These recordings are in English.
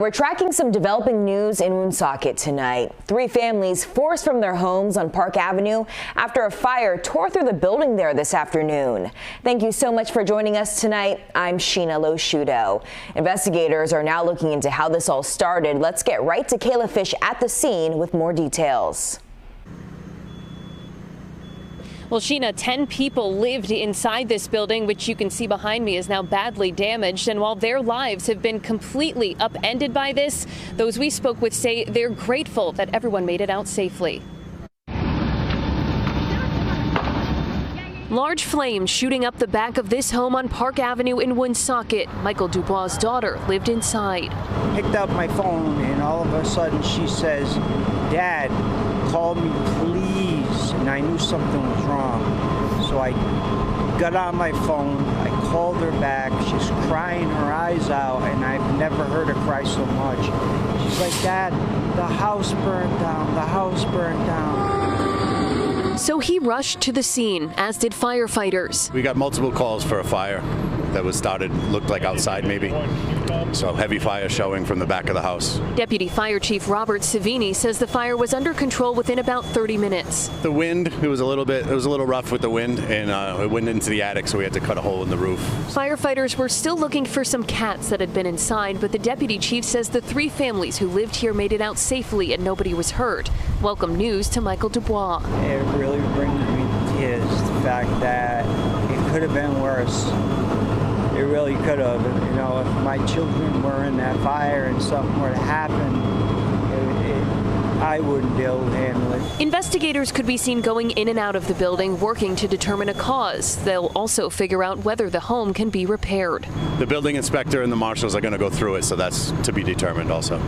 We're tracking some developing news in Woonsocket tonight. 3 families forced from their homes on Park Avenue after a fire tore through the building there this afternoon. Thank you so much for joining us tonight. I'm Sheena Loshudo. Investigators are now looking into how this all started. Let's get right to Kayla Fish at the scene with more details. Well, Sheena, 10 people lived inside this building, which you can see behind me is now badly damaged. And while their lives have been completely upended by this, those we spoke with say they're grateful that everyone made it out safely. Large flames shooting up the back of this home on Park Avenue in Woonsocket. Michael Dubois' daughter lived inside. Picked up my phone and all of a sudden she says, "Dad, call me please." And I knew something was wrong. So I got on my phone, I called her back. She's crying her eyes out and I've never heard her cry so much. She's like, "Dad, the house burned down, the house burned down." So he rushed to the scene, as did firefighters. We got multiple calls for a fire that was started, looked like outside maybe. So heavy fire showing from the back of the house. Deputy Fire Chief Robert Savini says the fire was under control within about 30 minutes. The wind, it was a little rough with the wind, and it went into the attic, so we had to cut a hole in the roof. Firefighters were still looking for some cats that had been inside, but the deputy chief says the 3 families who lived here made it out safely and nobody was hurt. Welcome news to Michael Dubois. It really brings me to tears, the fact that it could have been worse. It really could have. You know, if my children were in that fire and something were to happen, I wouldn't be able to handle it. Investigators could be seen going in and out of the building, working to determine a cause. They'll also figure out whether the home can be repaired. The building inspector and the marshals are going to go through it, so that's to be determined also.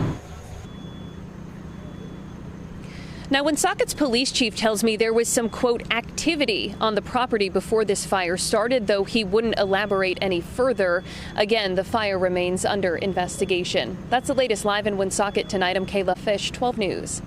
Now, Woonsocket's police chief tells me there was some, quote, activity on the property before this fire started, though he wouldn't elaborate any further. Again, the fire remains under investigation. That's the latest live in Woonsocket tonight. I'm Kayla Fish, 12 News.